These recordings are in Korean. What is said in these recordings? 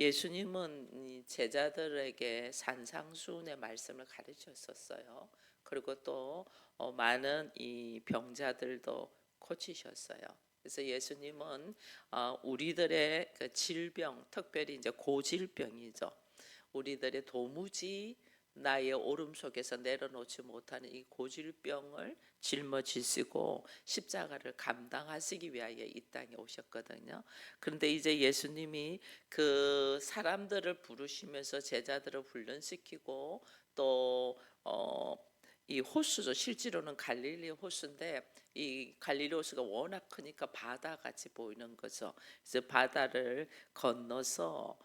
예수님은 이 제자들에게 산상수훈의 말씀을 가르쳤었어요. 그리고 또 많은 이 병자들도 고치셨어요. 그래서 예수님은 우리들의 그 질병, 특별히 이제 고질병이죠. 우리들의 도무지 나의 오름 속에서 내려놓지 못하는 이 고질병을 짊어지시고 십자가를 감당하시기 위하여 이 땅에 오셨거든요. 그런데 이제 예수님이 그 사람들을 부르시면서 제자들을 훈련시키고 또 이 호수죠. 실제로는 갈릴리 호수인데 이 갈릴리 호수가 워낙 크니까 바다같이 보이는 거죠. 그래서 바다를 건너서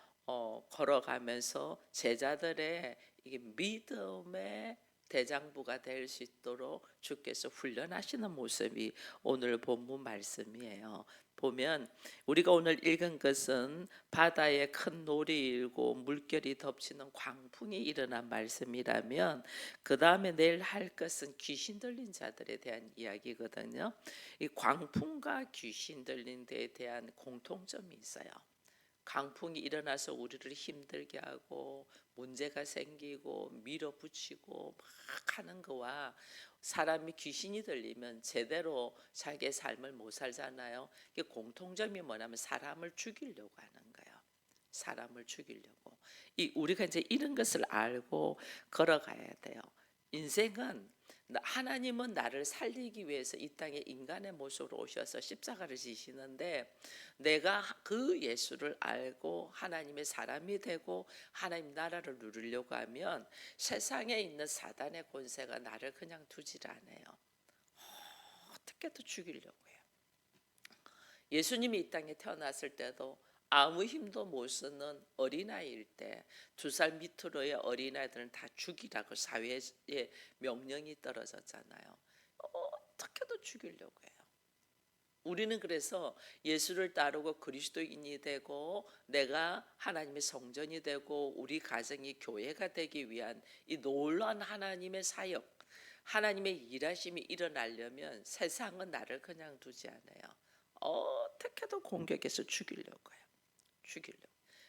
걸어가면서 제자들의 이게 믿음의 대장부가 될 수 있도록 주께서 훈련하시는 모습이 오늘 본문 말씀이에요. 보면 우리가 오늘 읽은 것은 바다에 큰 놀이 일고 물결이 덮치는 광풍이 일어난 말씀이라면 그 다음에 내일 할 것은 귀신 들린 자들에 대한 이야기거든요. 이 광풍과 귀신 들린 데에 대한 공통점이 있어요. 강풍이 일어나서 우리를 힘들게 하고 문제가 생기고 밀어붙이고 막 하는 거와 사람이 귀신이 들리면 제대로 자기의 삶을 못 살잖아요. 이게 공통점이 뭐냐면 사람을 죽이려고 하는 거예요. 사람을 죽이려고. 우리가 이제 이런 것을 알고 걸어가야 돼요. 인생은 하나님은 나를 살리기 위해서 이 땅에 인간의 모습으로 오셔서 십자가를 지시는데 내가 그 예수를 알고 하나님의 사람이 되고 하나님 나라를 누리려고 하면 세상에 있는 사단의 권세가 나를 그냥 두질 않아요. 어떻게든 죽이려고 해요. 예수님이 이 땅에 태어났을 때도 아무 힘도 못 쓰는 어린아이일 때 2살 밑으로의 어린아이들은 다 죽이라고 사회의 명령이 떨어졌잖아요. 어떻게든 죽이려고 해요. 우리는 그래서 예수를 따르고 그리스도인이 되고 내가 하나님의 성전이 되고 우리 가정이 교회가 되기 위한 이 놀라운 하나님의 사역, 하나님의 일하심이 일어나려면 세상은 나를 그냥 두지 않아요. 어떻게든 공격해서 죽이려고 해요. 죽이려고.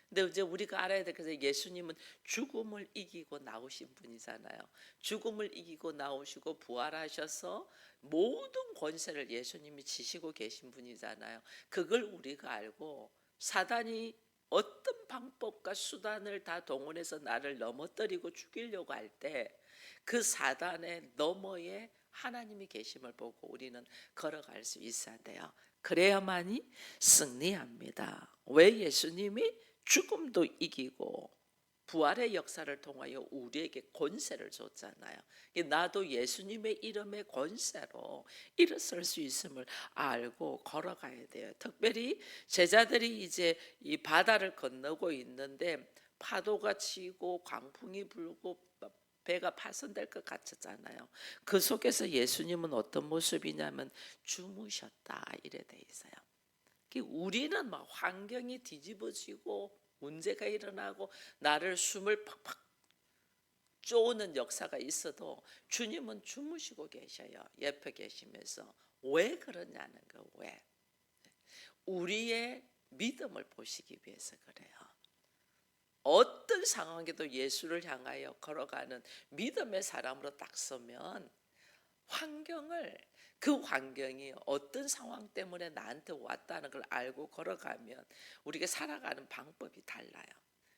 근데 이제 우리가 알아야 될 것은 예수님은 죽음을 이기고 나오신 분이잖아요. 죽음을 이기고 나오시고 부활하셔서 모든 권세를 예수님이 지시고 계신 분이잖아요. 그걸 우리가 알고 사단이 어떤 방법과 수단을 다 동원해서 나를 넘어뜨리고 죽이려고 할 때 그 사단의 너머에 하나님이 계심을 보고 우리는 걸어갈 수 있어야 돼요. 그래야만이 승리합니다. 왜 예수님이 죽음도 이기고 부활의 역사를 통하여 우리에게 권세를 줬잖아요. 나도 예수님의 이름의 권세로 일어설 수 있음을 알고 걸어가야 돼요. 특별히 제자들이 이제 이 바다를 건너고 있는데 파도가 치고 광풍이 불고 배가 파손될 것 같았잖아요. 그 속에서 예수님은 어떤 모습이냐면 주무셨다 이래 돼 있어요. 우리는 막 환경이 뒤집어지고 문제가 일어나고 나를 숨을 팍팍 쪼는 역사가 있어도 주님은 주무시고 계셔요. 옆에 계시면서. 왜 그러냐는 거. 왜? 우리의 믿음을 보시기 위해서 그래요. 어떤 상황에도 예수를 향하여 걸어가는 믿음의 사람으로 딱 서면 그 환경이 어떤 상황 때문에 나한테 왔다는 걸 알고 걸어가면 우리가 살아가는 방법이 달라요.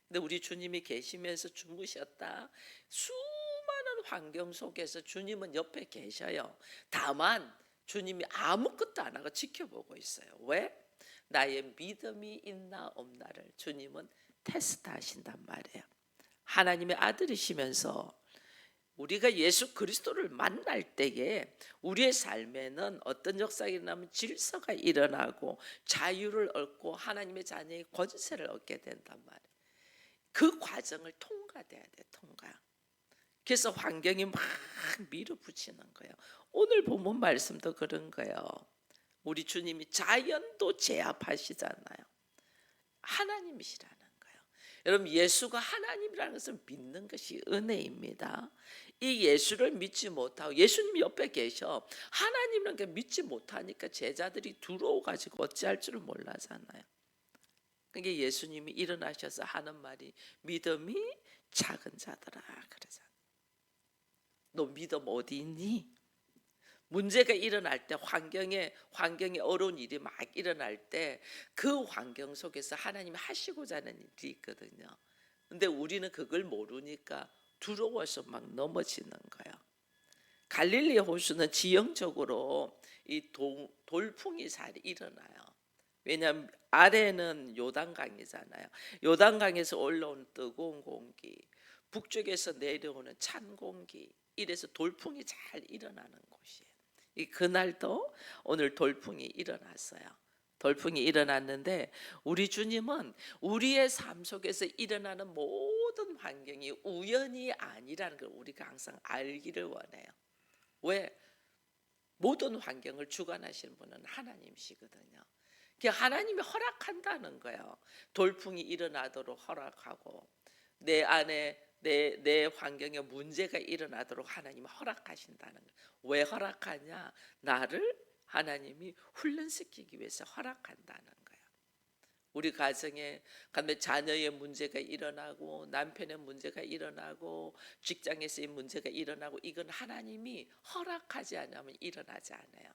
근데 우리 주님이 계시면서 주무셨다. 수많은 환경 속에서 주님은 옆에 계셔요. 다만 주님이 아무것도 안 하고 지켜보고 있어요. 왜? 나의 믿음이 있나 없나를 주님은 테스트하신단 말이에요. 하나님의 아들이시면서 우리가 예수 그리스도를 만날 때에 우리의 삶에는 어떤 역사가 일어나면 질서가 일어나고 자유를 얻고 하나님의 자녀의 권세를 얻게 된단 말이에요. 그 과정을 통과돼야 돼. 통과. 그래서 환경이 막 밀어붙이는 거예요. 오늘 본문 말씀도 그런 거예요. 우리 주님이 자연도 제압하시잖아요. 하나님이시라는 거예요. 여러분, 예수가 하나님이라는 것을 믿는 것이 은혜입니다. 이 예수를 믿지 못하고 예수님 옆에 계셔 하나님이라는 게 믿지 못하니까 제자들이 두려워가지고 어찌할 줄을 몰라잖아요. 그게 예수님이 일어나셔서 하는 말이 믿음이 작은 자들아 그러잖아. 너 믿음 어디 있니? 문제가 일어날 때 환경에 어려운 일이 막 일어날 때 그 환경 속에서 하나님이 하시고자 하는 일이 있거든요. 근데 우리는 그걸 모르니까 두려워서 막 넘어지는 거예요. 갈릴리 호수는 지형적으로 이 돌풍이 잘 일어나요. 왜냐하면 아래는 요단강이잖아요. 요단강에서 올라오는 뜨거운 공기, 북쪽에서 내려오는 찬 공기, 이래서 돌풍이 잘 일어나는 곳이에요. 그날도 오늘 돌풍이 일어났어요. 돌풍이 일어났는데 우리 주님은 우리의 삶 속에서 일어나는 모든 환경이 우연이 아니라는 걸 우리가 항상 알기를 원해요. 왜? 모든 환경을 주관하시는 분은 하나님이시거든요. 하나님이 허락한다는 거예요. 돌풍이 일어나도록 허락하고 내 안에 내 환경에 문제가 일어나도록 하나님이 허락하신다는 거예요. 왜 허락하냐? 나를 하나님이 훈련시키기 위해서 허락한다는 거예요. 우리 가정에 자녀의 문제가 일어나고 남편의 문제가 일어나고 직장에서의 문제가 일어나고 이건 하나님이 허락하지 않으면 일어나지 않아요.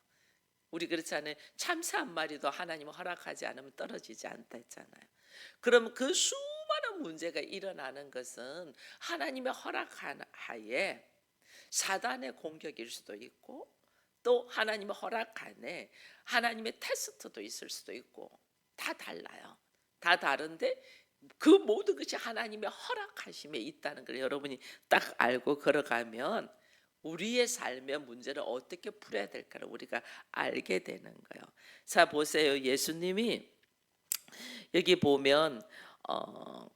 우리 그렇잖아요. 참새 한 마리도 하나님 허락하지 않으면 떨어지지 않다 했잖아요. 그럼 그 수많은 문제가 일어나는 것은 하나님의 허락하에 사단의 공격일 수도 있고 또 하나님의 허락 안에 하나님의 테스트도 있을 수도 있고 다 달라요. 다 다른데 그 모든 것이 하나님의 허락하심에 있다는 걸 여러분이 딱 알고 걸어가면 우리의 삶의 문제를 어떻게 풀어야 될까를 우리가 알게 되는 거예요. 자 보세요. 예수님이 여기 보면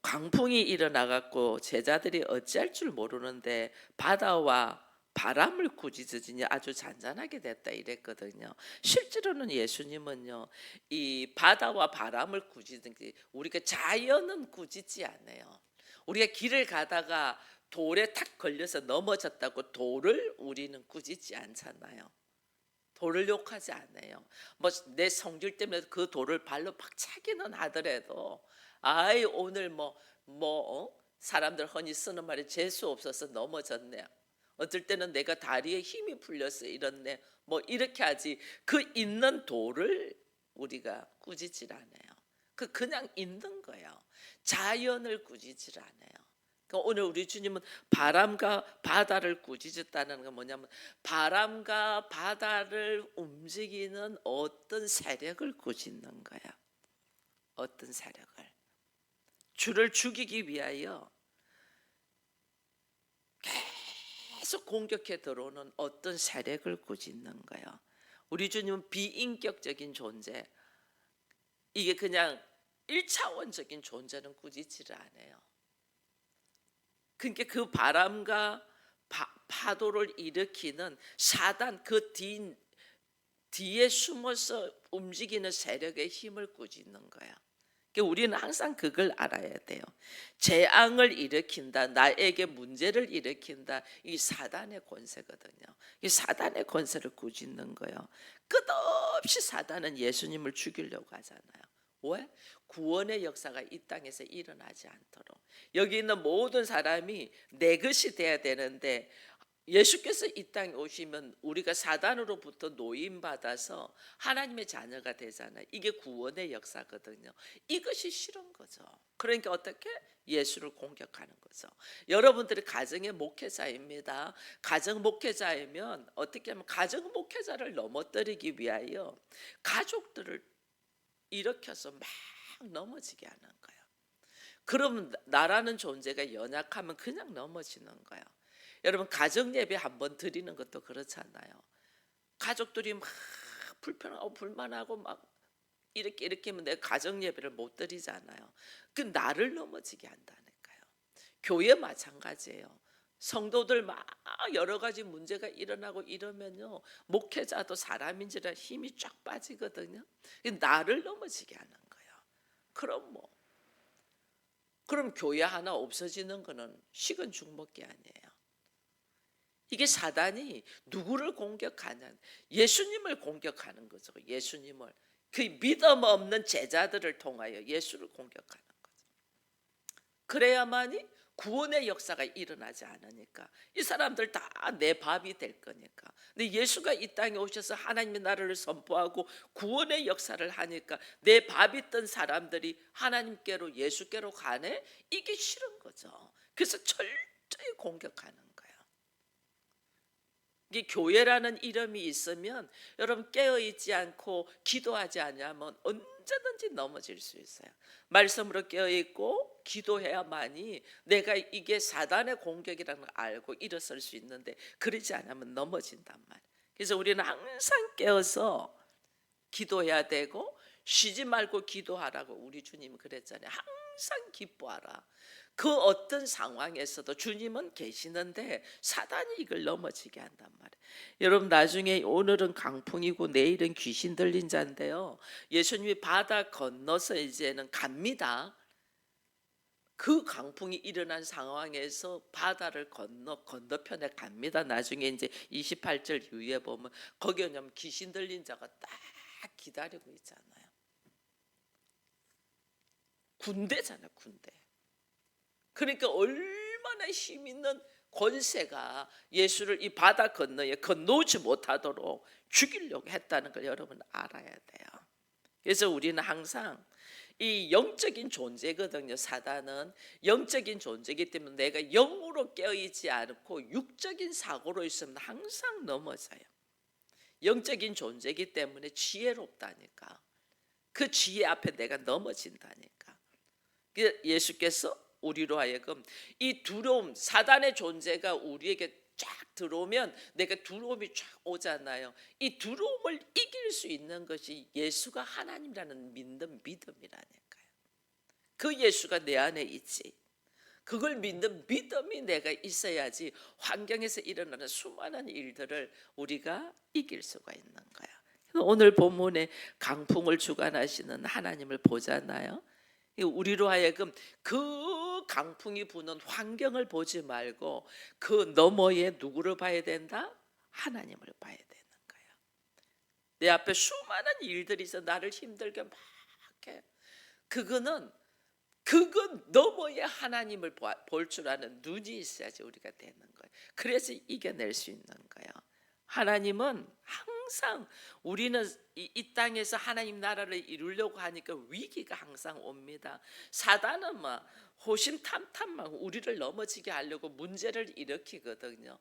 강풍이 일어나갖고 제자들이 어찌할 줄 모르는데 바다와 바람을 꾸짖으니 아주 잔잔하게 됐다 이랬거든요. 실제로는 예수님은요 이 바다와 바람을 꾸짖는 우리가 자연은 꾸짖지 않아요. 우리가 길을 가다가 돌에 탁 걸려서 넘어졌다고 돌을 우리는 꾸짖지 않잖아요. 돌을 욕하지 않아요. 뭐 내 성질 때문에 그 돌을 발로 박차기는 하더라도 아이 오늘 사람들 흔히 쓰는 말이 재수 없어서 넘어졌네. 어떨 때는 내가 다리에 힘이 풀려서 이렇네. 뭐 이렇게 하지 그 있는 돌을 우리가 꾸짖질 않아요. 그냥 있는 거예요. 자연을 꾸짖질 않아요. 그러니까 오늘 우리 주님은 바람과 바다를 꾸짖었다는 건 뭐냐면 바람과 바다를 움직이는 어떤 세력을 꾸짖는 거야. 어떤 세력을. 주를 죽이기 위하여 계속 공격해 들어오는 어떤 세력을 꾸짖는 거야. 우리 주님은 비인격적인 존재. 이게 그냥 1차원적인 존재는 꾸짖지를 않아요. 그러니까 그 바람과 파도를 일으키는 사단 그 뒤에 숨어서 움직이는 세력의 힘을 꾸짖는 거야. 그러니까 우리는 항상 그걸 알아야 돼요. 재앙을 일으킨다, 나에게 문제를 일으킨다. 이 사단의 권세거든요. 이 사단의 권세를 꾸짖는 거예요. 끝없이 사단은 예수님을 죽이려고 하잖아요. 왜? 구원의 역사가 이 땅에서 일어나지 않도록. 여기 있는 모든 사람이 내 것이 돼야 되는데 예수께서 이 땅에 오시면 우리가 사단으로부터 노임받아서 하나님의 자녀가 되잖아요. 이게 구원의 역사거든요. 이것이 싫은 거죠. 그러니까 어떻게? 예수를 공격하는 거죠. 여러분들이 가정의 목회자입니다. 가정 목회자이면 어떻게 하면 가정 목회자를 넘어뜨리기 위하여 가족들을 일으켜서 막 넘어지게 하는 거예요. 그러면 나라는 존재가 연약하면 그냥 넘어지는 거예요. 여러분 가정 예배 한번 드리는 것도 그렇잖아요. 가족들이 막 불편하고 불만하고 막 이렇게 하면 내가 가정 예배를 못 드리잖아요. 그 나를 넘어지게 한다니까요. 교회 마찬가지예요. 성도들 막 여러 가지 문제가 일어나고 이러면요 목회자도 사람인지라 힘이 쫙 빠지거든요. 나를 넘어지게 하는 거예요. 그럼 교회 하나 없어지는 거는 식은 죽 먹기 아니에요. 이게 사단이 누구를 공격하냐? 예수님을 공격하는 거죠. 예수님을. 그 믿음 없는 제자들을 통하여 예수를 공격하는 거죠. 그래야만이 구원의 역사가 일어나지 않으니까 이 사람들 다 내 밥이 될 거니까. 근데 예수가 이 땅에 오셔서 하나님의 나라를 선포하고 구원의 역사를 하니까 내 밥이 던 사람들이 하나님께로 예수께로 가네? 이게 싫은 거죠. 그래서 철저히 공격하는 거예요. 이게 교회라는 이름이 있으면 여러분 깨어있지 않고 기도하지 않으면 언제든지 넘어질 수 있어요. 말씀으로 깨어있고 기도해야만이 내가 이게 사단의 공격이라는 걸 알고 일어설 수 있는데 그러지 않으면 넘어진단 말이에요. 그래서 우리는 항상 깨어서 기도해야 되고 쉬지 말고 기도하라고 우리 주님은 그랬잖아요. 항상 기뻐하라. 그 어떤 상황에서도 주님은 계시는데 사단이 이걸 넘어지게 한단 말이에요. 여러분 나중에 오늘은 강풍이고 내일은 귀신 들린 자인데요. 예수님이 바다 건너서 이제는 갑니다. 그 강풍이 일어난 상황에서 바다를 건너편에 갑니다. 나중에 이제 28절 이후에 보면 거기 왜냐면 귀신 들린 자가 딱 기다리고 있잖아요. 군대잖아, 군대. 그러니까 얼마나 힘 있는 권세가 예수를 이 바다 건너에 건너지 못하도록 죽이려고 했다는 걸 여러분 알아야 돼요. 그래서 우리는 항상 이 영적인 존재거든요. 사단은 영적인 존재이기 때문에 내가 영으로 깨어있지 않고 육적인 사고로 있으면 항상 넘어져요. 영적인 존재이기 때문에 지혜롭다니까. 그 지혜 앞에 내가 넘어진다니까. 예수께서 우리로 하여금 이 두려움, 사단의 존재가 우리에게 쫙 들어오면 내가 두려움이 쫙 오잖아요. 이 두려움을 이길 수 있는 것이 예수가 하나님이라는 믿는 믿음이라니까요. 그 예수가 내 안에 있지. 그걸 믿는 믿음이 내가 있어야지 환경에서 일어나는 수많은 일들을 우리가 이길 수가 있는 거야. 오늘 본문에 강풍을 주관하시는 하나님을 보잖아요. 우리로 하여금 그 강풍이 부는 환경을 보지 말고 그 너머에 누구를 봐야 된다? 하나님을 봐야 되는 거예요. 내 앞에 수많은 일들이 있어 나를 힘들게 막 해. 그건 너머에 하나님을 볼 줄 아는 눈이 있어야지 우리가 되는 거예요. 그래서 이겨낼 수 있는 거예요. 하나님은 항상 우리는 이 땅에서 하나님 나라를 이루려고 하니까 위기가 항상 옵니다. 사단은 막 호심탐탐만 우리를 넘어지게 하려고 문제를 일으키거든요.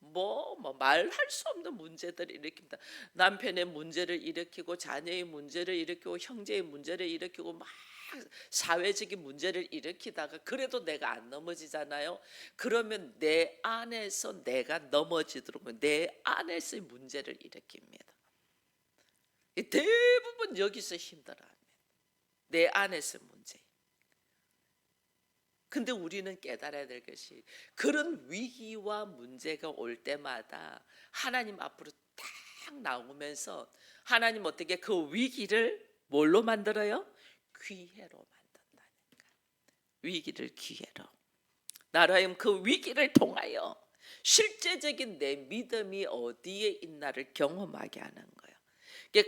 말할 수 없는 문제들을 일으킵니다. 남편의 문제를 일으키고 자녀의 문제를 일으키고 형제의 문제를 일으키고 막 사회적인 문제를 일으키다가 그래도 내가 안 넘어지잖아요. 그러면 내 안에서 내가 넘어지도록 내 안에서의 문제를 일으킵니다. 대부분 여기서 힘들어합니다. 내 안에서 문제. 근데 우리는 깨달아야 될 것이 그런 위기와 문제가 올 때마다 하나님 앞으로 딱 나오면서 하나님 어떻게 그 위기를 뭘로 만들어요? 기회로 만든다니까. 위기를 기회로. 나로 하여금 그 위기를 통하여 실제적인 내 믿음이 어디에 있나를 경험하게 하는 거예요.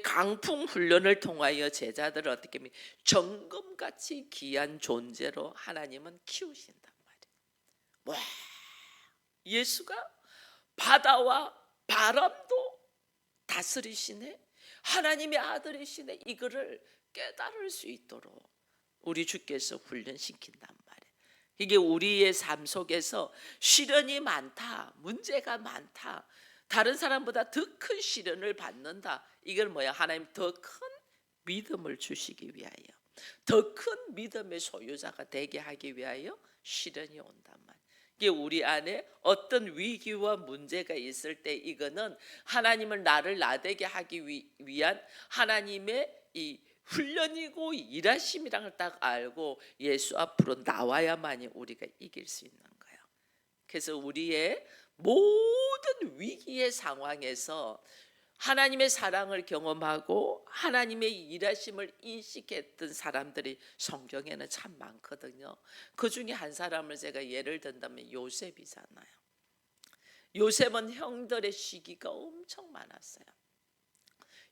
강풍 훈련을 통하여 제자들을 어떻게 하면 정금같이 귀한 존재로 하나님은 키우신단 말이에요. 와, 예수가 바다와 바람도 다스리시네. 하나님의 아들이시네. 이거를 깨달을 수 있도록 우리 주께서 훈련시킨단 말이에요. 이게 우리의 삶 속에서 시련이 많다, 문제가 많다, 다른 사람보다 더 큰 시련을 받는다. 이걸 뭐야? 하나님 더 큰 믿음을 주시기 위하여, 더 큰 믿음의 소유자가 되게 하기 위하여 시련이 온단 말이에요. 이게 우리 안에 어떤 위기와 문제가 있을 때 이거는 하나님을 나를 나되게 하기 위한 하나님의 이 훈련이고 일하심이라는 걸 딱 알고 예수 앞으로 나와야만이 우리가 이길 수 있는 거예요. 그래서 우리의 모든 위기의 상황에서 하나님의 사랑을 경험하고 하나님의 일하심을 인식했던 사람들이 성경에는 참 많거든요. 그 중에 한 사람을 제가 예를 든다면 요셉이잖아요. 요셉은 형들의 시기가 엄청 많았어요.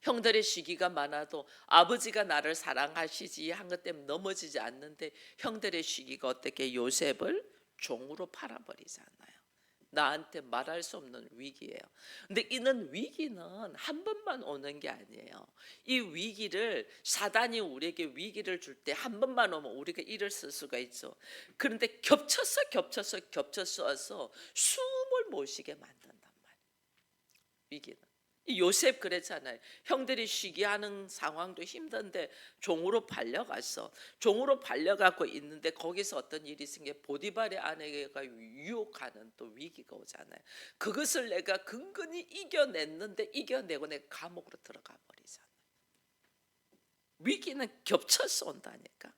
형들의 시기가 많아도 아버지가 나를 사랑하시지 한 것 때문에 넘어지지 않는데 형들의 시기가 어떻게 요셉을 종으로 팔아버리잖아요. 나한테 말할 수 없는 위기예요. 근데 이는 위기는 한 번만 오는 게 아니에요. 이 위기를 사단이 우리에게 위기를 줄 때 한 번만 오면 우리가 일을 쓸 수가 있죠. 그런데 겹쳐서 와서 숨을 못 쉬게 만든단 말이에요. 위기는. 이 요셉 그랬잖아요. 형들이 시기하는 상황도 힘든데 종으로 팔려갔어. 종으로 팔려가고 있는데 거기서 어떤 일이 생겨 보디발의 아내가 유혹하는 또 위기가 오잖아요. 그것을 내가 근근히 이겨냈는데 이겨내고 내가 감옥으로 들어가 버리잖아요. 위기는 겹쳐서 온다니까.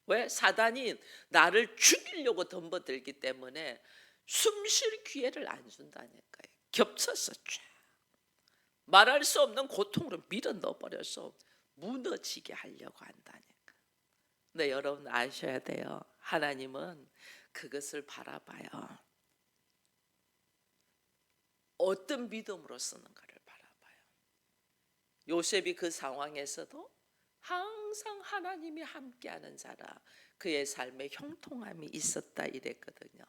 왜? 사단이 나를 죽이려고 덤벼들기 때문에 숨 쉴 기회를 안 준다니까요. 겹쳐서 쫙. 말할 수 없는 고통으로 밀어 넣어버려서 무너지게 하려고 한다니까. 근데 여러분 아셔야 돼요. 하나님은 그것을 바라봐요. 어떤 믿음으로 쓰는가를 바라봐요. 요셉이 그 상황에서도 항상 하나님이 함께하는 자라 그의 삶에 형통함이 있었다 이랬거든요.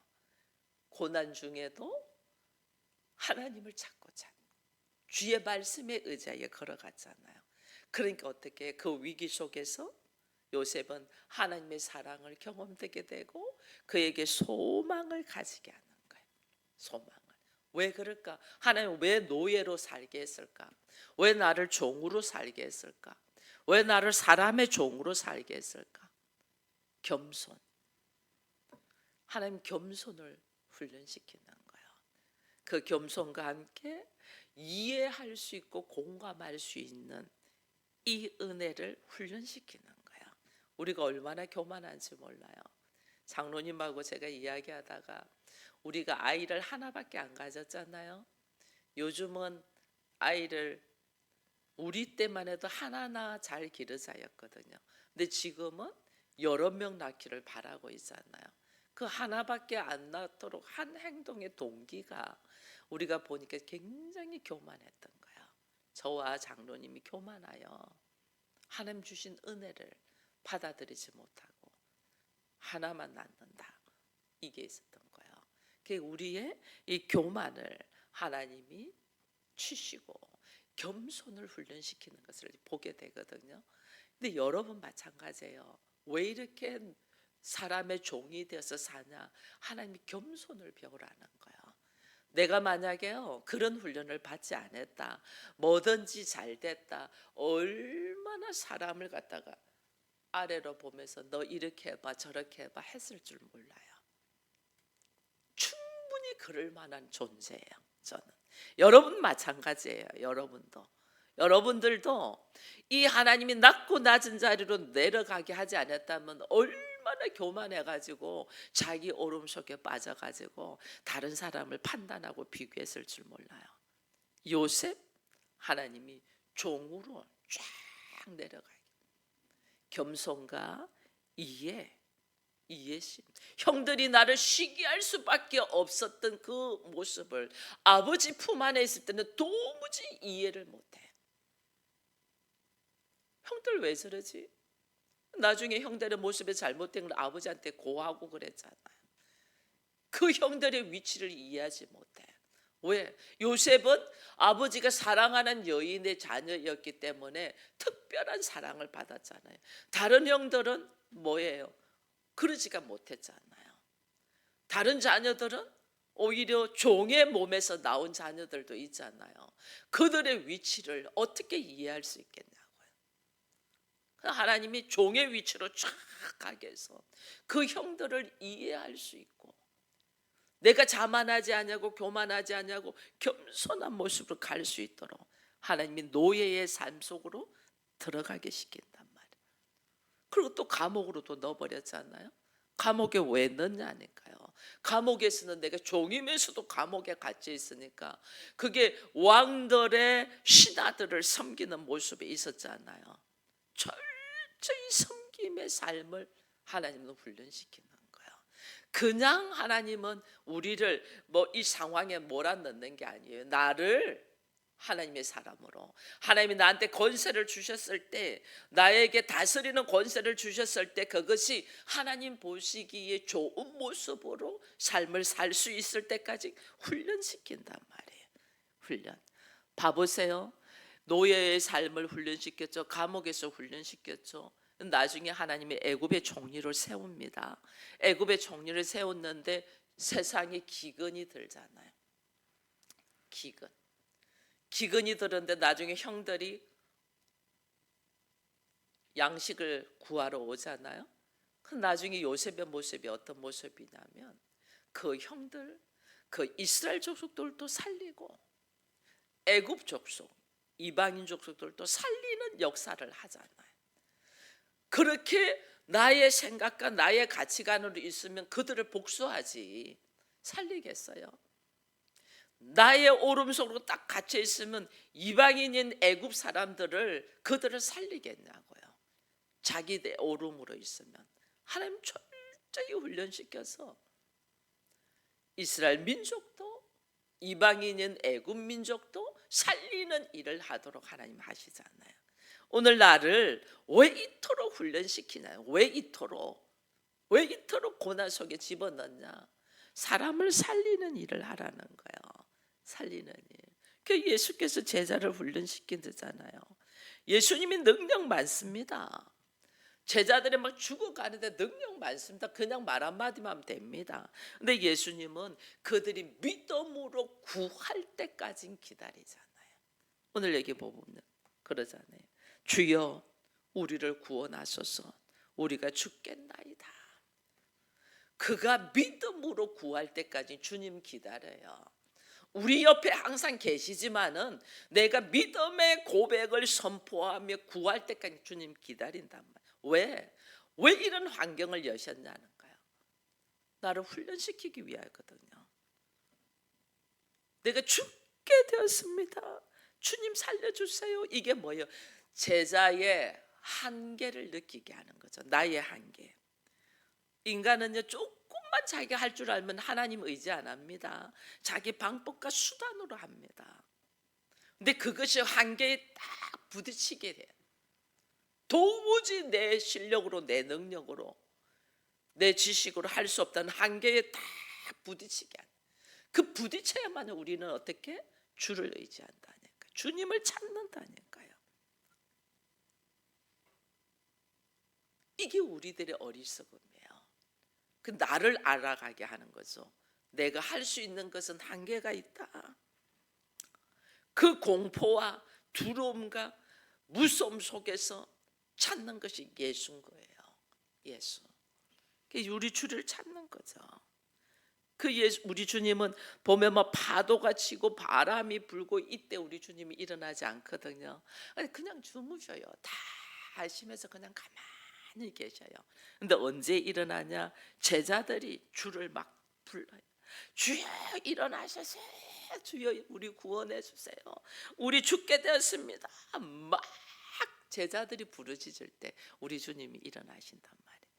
고난 중에도 하나님을 찾고 주의 말씀에 의지하여 걸어갔잖아요. 그러니까 어떻게 그 위기 속에서 요셉은 하나님의 사랑을 경험되게 되고 그에게 소망을 가지게 하는 거예요. 소망을. 왜 그럴까? 하나님 왜 노예로 살게 했을까? 왜 나를 종으로 살게 했을까? 왜 나를 사람의 종으로 살게 했을까? 겸손. 하나님 겸손을 훈련시키는 거예요. 그 겸손과 함께 이해할 수 있고 공감할 수 있는 이 은혜를 훈련시키는 거야. 우리가 얼마나 교만한지 몰라요. 장로님하고 제가 이야기하다가 우리가 아이를 하나밖에 안 가졌잖아요. 요즘은 아이를 우리 때만 해도 하나하나 잘 기르자였거든요. 근데 지금은 여러 명 낳기를 바라고 있잖아요. 그 하나밖에 안 낳도록 한 행동의 동기가 우리가 보니까 굉장히 교만했던 거예요. 저와 장로님이 교만하여 하나님 주신 은혜를 받아들이지 못하고 하나만 낳는다. 이게 있었던 거예요. 그게 우리의 이 교만을 하나님이 치시고 겸손을 훈련시키는 것을 보게 되거든요. 근데 여러분 마찬가지예요. 왜 이렇게 사람의 종이 되어서 사냐? 하나님이 겸손을 배우라는 거예요. 내가 만약에요 그런 훈련을 받지 않았다, 뭐든지 잘 됐다, 얼마나 사람을 갖다가 아래로 보면서 너 이렇게 해봐 저렇게 해봐 했을 줄 몰라요. 충분히 그럴 만한 존재예요. 저는 여러분 마찬가지예요. 여러분들도 이 하나님이 낮고 낮은 자리로 내려가게 하지 않았다면 얼마나 교만해가지고 자기 오름 속에 빠져가지고 다른 사람을 판단하고 비교했을 줄 몰라요. 요셉 하나님이 종으로 쫙 내려가게 겸손과 이해심. 형들이 나를 시기할 수밖에 없었던 그 모습을 아버지 품 안에 있을 때는 도무지 이해를 못해. 형들 왜 저러지? 나중에 형들의 모습이 잘못된 걸 아버지한테 고하고 그랬잖아요. 그 형들의 위치를 이해하지 못해. 왜? 요셉은 아버지가 사랑하는 여인의 자녀였기 때문에 특별한 사랑을 받았잖아요. 다른 형들은 뭐예요? 그러지가 못했잖아요. 다른 자녀들은 오히려 종의 몸에서 나온 자녀들도 있잖아요. 그들의 위치를 어떻게 이해할 수 있겠냐고요. 하나님이 종의 위치로 쫙 가게 해서 그 형들을 이해할 수 있고, 내가 자만하지 않냐고 교만하지 않냐고 겸손한 모습으로 갈 수 있도록 하나님이 노예의 삶 속으로 들어가게 시킨단 말이에요. 그리고 또 감옥으로도 넣어버렸잖아요. 감옥에 왜 넣냐니까요. 감옥에서는 내가 종이면서도 감옥에 갇혀 있으니까 그게 왕들의 신하들을 섬기는 모습에 있었잖아요. 철저히 섬김의 삶을 하나님은 훈련시키는 거예요. 그냥 하나님은 우리를 뭐 이 상황에 몰아넣는 게 아니에요. 나를 하나님의 사람으로, 하나님이 나한테 권세를 주셨을 때, 나에게 다스리는 권세를 주셨을 때 그것이 하나님 보시기에 좋은 모습으로 삶을 살 수 있을 때까지 훈련시킨단 말이에요. 훈련. 봐보세요. 노예의 삶을 훈련시켰죠. 감옥에서 훈련시켰죠. 나중에 하나님이 애굽의 총리를 세웁니다. 애굽의 총리를 세웠는데 세상에 기근이 들잖아요. 기근이 들었는데 나중에 형들이 양식을 구하러 오잖아요. 그 나중에 요셉의 모습이 어떤 모습이냐면 그 형들, 그 이스라엘 족속들도 살리고 애굽 족속, 이방인 족속들도 살리는 역사를 하잖아요. 그렇게 나의 생각과 나의 가치관으로 있으면 그들을 복수하지 살리겠어요? 나의 오름 속으로 딱 갇혀 있으면 이방인인 애굽 사람들을 그들을 살리겠냐고요. 자기의 오름으로 있으면 하나님 철저히 훈련시켜서 이스라엘 민족도 이방인인 애굽 민족도 살리는 일을 하도록 하나님 하시잖아요. 오늘 나를 왜 이토록 훈련시키나요? 왜 이토록 고난 속에 집어넣냐? 사람을 살리는 일을 하라는 거예요. 살리는 일. 그 예수께서 제자를 훈련시키잖아요. 예수님이 능력 많습니다. 제자들이 막 죽어가는데 능력 많습니다. 그냥 말 한마디만 하면 됩니다. 근데 예수님은 그들이 믿음으로 구할 때까지 기다리잖아요. 오늘 여기 보면 그러잖아요. 주여 우리를 구원하소서, 우리가 죽겠나이다. 그가 믿음으로 구할 때까지 주님 기다려요. 우리 옆에 항상 계시지만은 내가 믿음의 고백을 선포하며 구할 때까지 주님 기다린단 말이에요. 왜 이런 환경을 여셨냐는 거예요. 나를 훈련시키기 위하거든요. 내가 죽게 되었습니다. 주님 살려주세요. 이게 뭐예요? 제자의 한계를 느끼게 하는 거죠. 나의 한계. 인간은요 조금만 자기가 할 줄 알면 하나님 의지 안 합니다. 자기 방법과 수단으로 합니다. 근데 그것이 한계에 딱 부딪히게 돼요. 도무지 내 실력으로, 내 능력으로, 내 지식으로 할 수 없다는 한계에 딱 부딪히게 하는. 그 부딪혀야만 우리는 어떻게? 주를 의지한다니까. 주님을 찾는다니까요. 이게 우리들의 어리석음이에요. 그 나를 알아가게 하는 거죠. 내가 할 수 있는 것은 한계가 있다. 그 공포와 두려움과 무서움 속에서 찾는 것이 예수인 거예요. 예수. 우리 주를 찾는 거죠. 우리 주님은 보면 뭐 파도가 치고 바람이 불고 이때 우리 주님이 일어나지 않거든요. 그냥 주무셔요. 다 하시면서 그냥 가만히 계셔요. 근데 언제 일어나냐? 제자들이 주를 막 불러요. 주여 일어나셔서 주여 우리 구원해 주세요. 우리 죽게 되었습니다. 막 제자들이 부르짖을 때 우리 주님이 일어나신단 말이에요.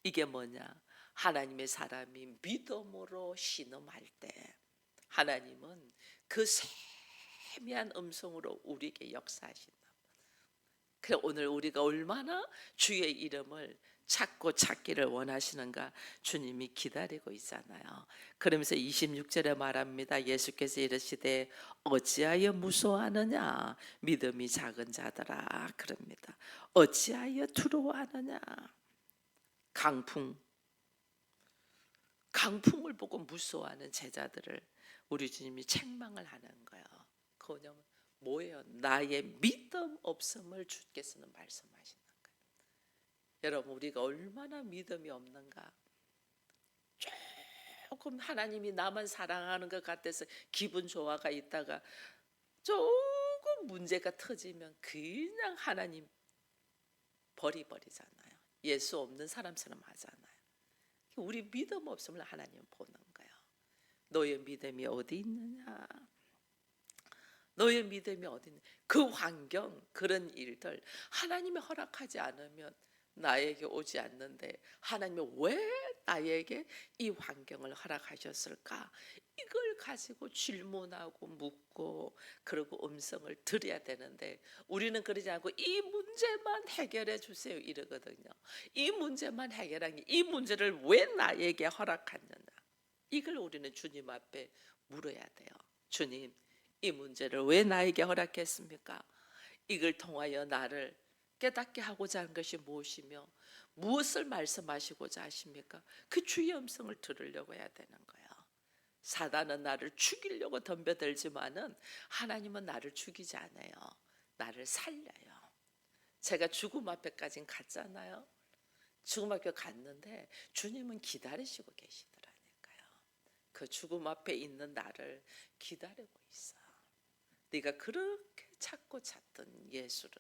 이게 뭐냐? 하나님의 사람이 믿음으로 신음할 때 하나님은 그 세미한 음성으로 우리에게 역사하신다. 그래서 오늘 우리가 얼마나 주의 이름을 찾고 찾기를 원하시는가 주님이 기다리고 있잖아요. 그러면서 26절에 말합니다. 예수께서 이르시되 어찌하여 무서워하느냐 믿음이 작은 자들아 그럽니다. 어찌하여 두려워하느냐. 강풍을 보고 무서워하는 제자들을 우리 주님이 책망을 하는 거예요. 그거는 뭐예요? 나의 믿음 없음을 주께서는 말씀하시는 거예요. 여러분 우리가 얼마나 믿음이 없는가. 조금 하나님이 나만 사랑하는 것 같아서 기분 좋아가 있다가 조금 문제가 터지면 그냥 하나님 버리잖아요. 예수 없는 사람처럼 하잖아요. 우리 믿음 없음을 하나님 보는 거예요. 너의 믿음이 어디 있느냐? 너의 믿음이 어디 있느냐? 그 환경, 그런 일들 하나님이 허락하지 않으면 나에게 오지 않는데 하나님이 왜 나에게 이 환경을 허락하셨을까? 이걸 가지고 질문하고 묻고 그리고 음성을 들어야 되는데 우리는 그러지 않고 이 문제만 해결해 주세요 이러거든요. 이 문제만 해결하니 이 문제를 왜 나에게 허락하느냐? 이걸 우리는 주님 앞에 물어야 돼요. 주님, 이 문제를 왜 나에게 허락했습니까? 이걸 통하여 나를 깨닫게 하고자 하는 것이 무엇이며 무엇을 말씀하시고자 하십니까? 그 주의 음성을 들으려고 해야 되는 거예요. 사단은 나를 죽이려고 덤벼들지만은 하나님은 나를 죽이지 않아요. 나를 살려요. 제가 죽음 앞에까지 갔잖아요. 죽음 앞에 갔는데 주님은 기다리시고 계시더라니까요. 그 죽음 앞에 있는 나를 기다리고 있어. 네가 그렇게 찾고 찾던 예수를,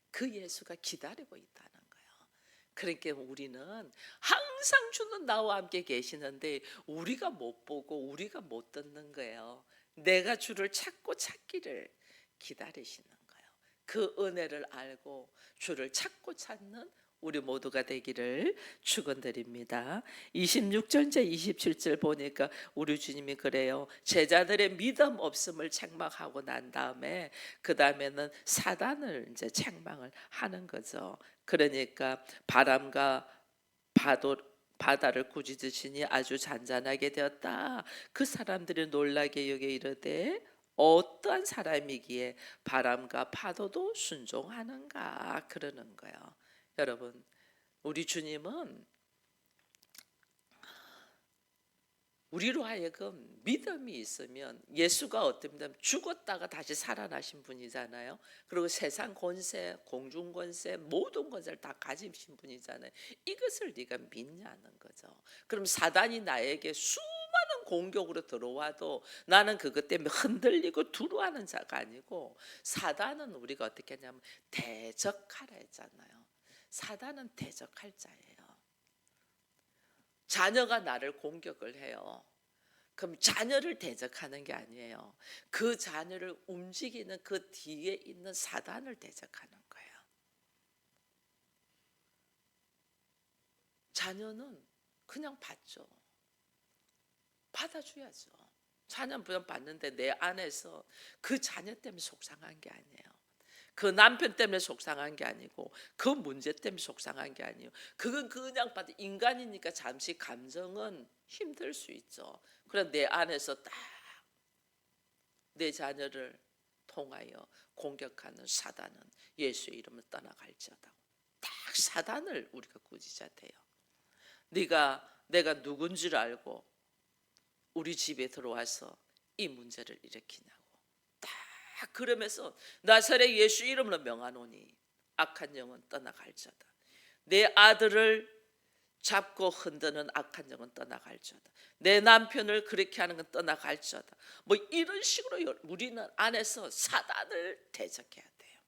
그 예수가 기다리고 있다는 거예요. 그러니까 우리는 항상 주는 나와 함께 계시는데 우리가 못 보고 우리가 못 듣는 거예요. 내가 주를 찾고 찾기를 기다리시는 거예요. 그 은혜를 알고 주를 찾고 찾는 우리 모두가 되기를 축원드립니다. 26절째 27절 보니까 우리 주님이 그래요. 제자들의 믿음 없음을 책망하고 난 다음에 그 다음에는 사단을 이제 책망을 하는 거죠. 그러니까 바람과 바다를 꾸짖으시니 아주 잔잔하게 되었다. 그 사람들이 놀라게 여겨 이르되 어떠한 사람이기에 바람과 파도도 순종하는가 그러는 거예요. 여러분, 우리 주님은 우리로 하여금 믿음이 있으면 예수가 어떤 면 죽었다가 다시 살아나신 분이잖아요. 그리고 세상 권세, 공중 권세, 모든 권세를 다 가지신 분이잖아요. 이것을 네가 믿냐는 거죠. 그럼 사단이 나에게 수많은 공격으로 들어와도 나는 그것 때문에 흔들리고 두려워하는 자가 아니고, 사단은 우리가 어떻게 하냐면 대적하라 했잖아요. 사단은 대적할 자예요. 자녀가 나를 공격을 해요. 그럼 자녀를 대적하는 게 아니에요. 그 자녀를 움직이는 그 뒤에 있는 사단을 대적하는 거예요. 자녀는 그냥 받죠. 받아줘야죠. 자녀는 그냥 받는데 내 안에서 그 자녀 때문에 속상한 게 아니에요. 그 남편 때문에 속상한 게 아니고 그 문제 때문에 속상한 게 아니에요. 그건 그냥 받아. 인간이니까 잠시 감정은 힘들 수 있죠. 그럼 내 안에서 딱 내 자녀를 통하여 공격하는 사단은 예수의 이름을 떠나갈지어다. 딱 사단을 우리가 꾸짖어야 돼요. 내가 누군지를 알고 우리 집에 들어와서 이 문제를 일으키냐고. 그러면서 나사렛 예수 이름으로 명하노니 악한 영은 떠나갈지어다. 내 아들을 잡고 흔드는 악한 영은 떠나갈지어다. 내 남편을 그렇게 하는 건 떠나갈지어다. 뭐 이런 식으로 우리는 안에서 사단을 대적해야 돼요.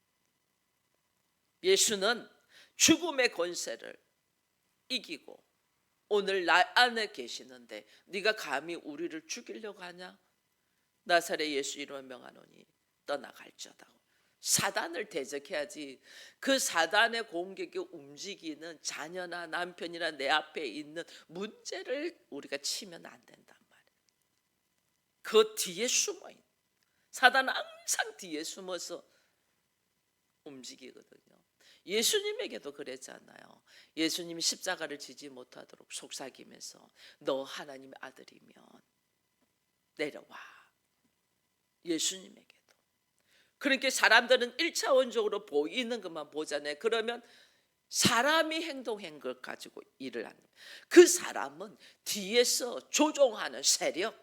예수는 죽음의 권세를 이기고 오늘 나 안에 계시는데 네가 감히 우리를 죽이려고 하냐? 나사렛 예수 이름으로 명하노니 떠나갈지어다. 사단을 대적해야지. 그 사단의 공격이 움직이는 자녀나 남편이나 내 앞에 있는 문제를 우리가 치면 안 된단 말이에요. 그 뒤에 숨어있는 사단은 항상 뒤에 숨어서 움직이거든요. 예수님에게도 그랬잖아요. 예수님이 십자가를 지지 못하도록 속삭이면서 너 하나님의 아들이면 내려와. 예수님에게도. 그러니까 사람들은 1차원적으로 보이는 것만 보잖아요. 그러면 사람이 행동한 것 가지고 일을 하는, 그 사람은 뒤에서 조종하는 세력,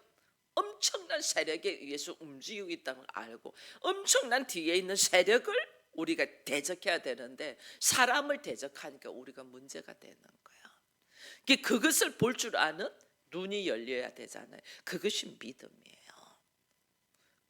엄청난 세력에 의해서 움직이고 있다는 걸 알고 엄청난 뒤에 있는 세력을 우리가 대적해야 되는데 사람을 대적하니까 우리가 문제가 되는 거야. 그것을 볼 줄 아는 눈이 열려야 되잖아요. 그것이 믿음이에요.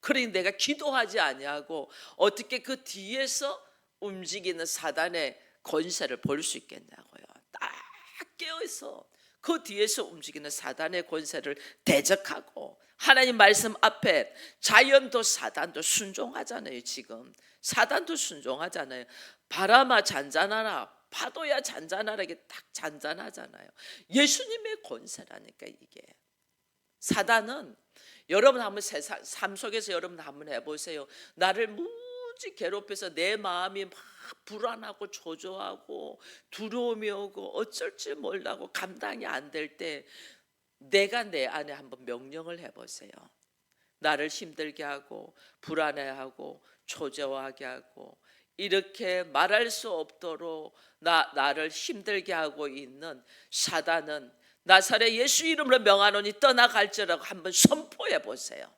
그러니 내가 기도하지 아니하고 어떻게 그 뒤에서 움직이는 사단의 권세를 볼 수 있겠냐고요. 딱 깨어서 그 뒤에서 움직이는 사단의 권세를 대적하고 하나님 말씀 앞에 자연도 사단도 순종하잖아요. 지금 사단도 순종하잖아요. 바람아 잔잔하라, 파도야 잔잔하게 딱 잔잔하잖아요. 예수님의 권세라니까 이게. 사단은 여러분 한번 삶 속에서 여러분 한번 해보세요. 나를 무지 괴롭혀서 내 마음이 막 불안하고 초조하고 두려움이 오고 어쩔 줄 몰라고 감당이 안 될 때 내가 내 안에 한번 명령을 해보세요. 나를 힘들게 하고 불안해하고 초조하게 하고 이렇게 말할 수 없도록 나를 힘들게 하고 있는 사단은 나사렛 예수 이름으로 명하노니 떠나갈지라고 한번 선포해 보세요.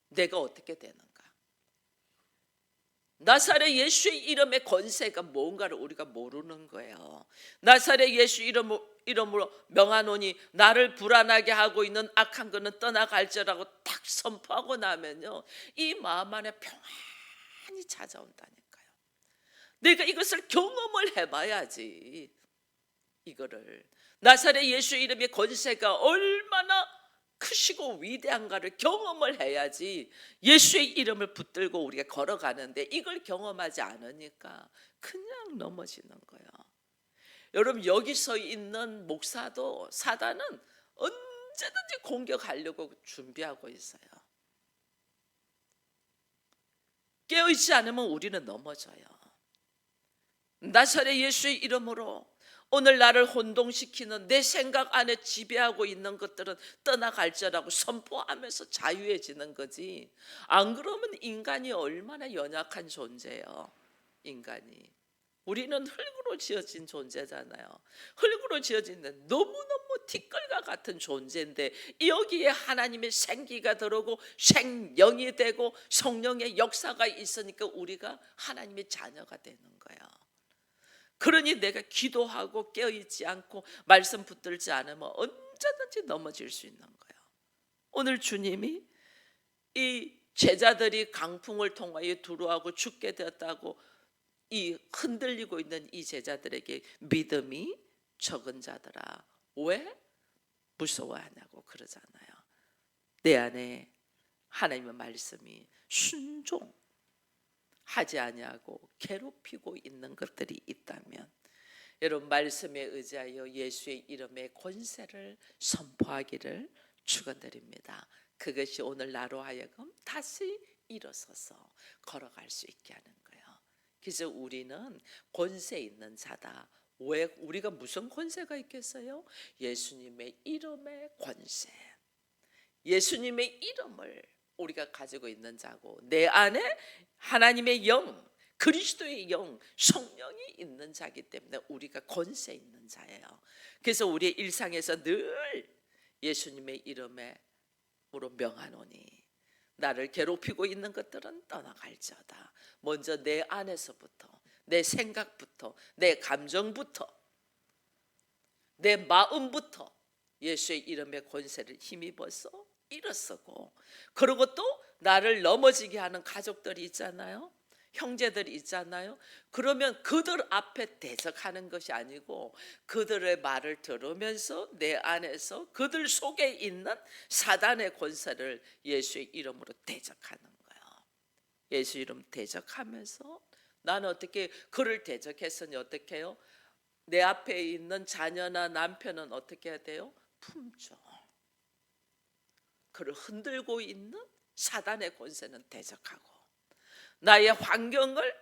내가 어떻게 되는가? 나사렛 예수의 이름의 권세가 뭔가를 우리가 모르는 거예요. 나사렛 예수 이름으로 명하노니 나를 불안하게 하고 있는 악한 것은 떠나갈지라고 딱 선포하고 나면요, 이 마음 안에 평안이 찾아온다니까요. 내가 이것을 경험을 해봐야지. 이거를 나사렛 예수 이름의 권세가 얼마나 크시고 위대한가를 경험을 해야지 예수의 이름을 붙들고 우리가 걸어가는데 이걸 경험하지 않으니까 그냥 넘어지는 거예요. 여러분 여기 서 있는 목사도 사단은 언제든지 공격하려고 준비하고 있어요. 깨어있지 않으면 우리는 넘어져요. 나사렛 예수의 이름으로 오늘 나를 혼동시키는 내 생각 안에 지배하고 있는 것들은 떠나갈지라고 선포하면서 자유해지는 거지. 안 그러면 인간이 얼마나 연약한 존재예요. 인간이. 우리는 흙으로 지어진 존재잖아요. 흙으로 지어진데 너무너무 티끌과 같은 존재인데 여기에 하나님의 생기가 들어오고 생명이 되고 성령의 역사가 있으니까 우리가 하나님의 자녀가 되는 거예요. 그러니 내가 기도하고 깨어있지 않고 말씀 붙들지 않으면 언제든지 넘어질 수 있는 거예요. 오늘 주님이 이 제자들이 강풍을 통하여 두려워하고 죽게 되었다고 이 흔들리고 있는 이 제자들에게 믿음이 적은 자들아 왜 무서워하냐고 그러잖아요. 내 안에 하나님의 말씀이 순종 하지 아니하고 괴롭히고 있는 것들이 있다면 여러분 말씀에 의지하여 예수의 이름의 권세를 선포하기를 축원드립니다. 그것이 오늘 나로 하여금 다시 일어서서 걸어갈 수 있게 하는 거예요. 그래서 우리는 권세 있는 자다. 왜 우리가 무슨 권세가 있겠어요? 예수님의 이름의 권세. 예수님의 이름을 우리가 가지고 있는 자고 내 안에 하나님의 영, 그리스도의 영, 성령이 있는 자이기 때문에 우리가 권세 있는 자예요. 그래서 우리의 일상에서 늘 예수님의 이름으로 명하노니 나를 괴롭히고 있는 것들은 떠나갈지어다. 먼저 내 안에서부터 내 생각부터 내 감정부터 내 마음부터 예수의 이름의 권세를 힘입어서 일어서고 그리고 또 나를 넘어지게 하는 가족들이 있잖아요. 형제들이 있잖아요. 그러면 그들 앞에 대적하는 것이 아니고 그들의 말을 들으면서 내 안에서 그들 속에 있는 사단의 권세를 예수의 이름으로 대적하는 거예요. 예수 이름 대적하면서 나는 어떻게 그를 대적했으니 어떻게 해요? 내 앞에 있는 자녀나 남편은 어떻게 해야 돼요? 품죠. 그를 흔들고 있는 사단의 권세는 대적하고 나의 환경을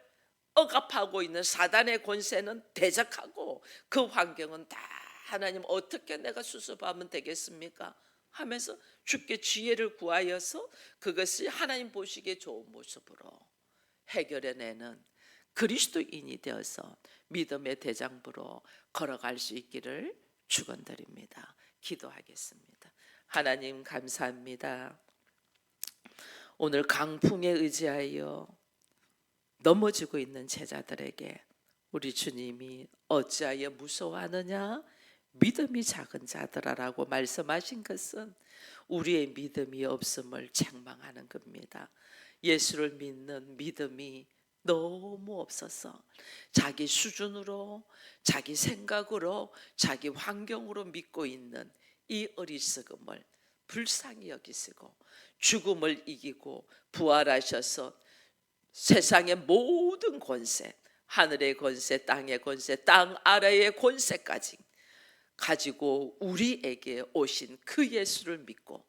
억압하고 있는 사단의 권세는 대적하고 그 환경은 다 하나님 어떻게 내가 수습하면 되겠습니까? 하면서 주께 지혜를 구하여서 그것이 하나님 보시기에 좋은 모습으로 해결해내는 그리스도인이 되어서 믿음의 대장부로 걸어갈 수 있기를 축원드립니다. 기도하겠습니다. 하나님 감사합니다. 오늘 강풍에 의지하여 넘어지고 있는 제자들에게 우리 주님이 어찌하여 무서워하느냐? 믿음이 작은 자들아라고 말씀하신 것은 우리의 믿음이 없음을 책망하는 겁니다. 예수를 믿는 믿음이 너무 없어서 자기 수준으로 자기 생각으로 자기 환경으로 믿고 있는 이 어리석음을 불쌍히 여기시고 죽음을 이기고 부활하셔서 세상의 모든 권세 하늘의 권세, 땅의 권세, 땅 아래의 권세까지 가지고 우리에게 오신 그 예수를 믿고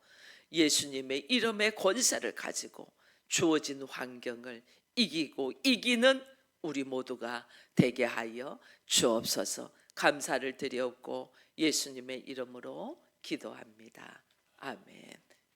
예수님의 이름의 권세를 가지고 주어진 환경을 이기고 이기는 우리 모두가 되게 하여 주옵소서. 감사를 드렸고 예수님의 이름으로 기도합니다.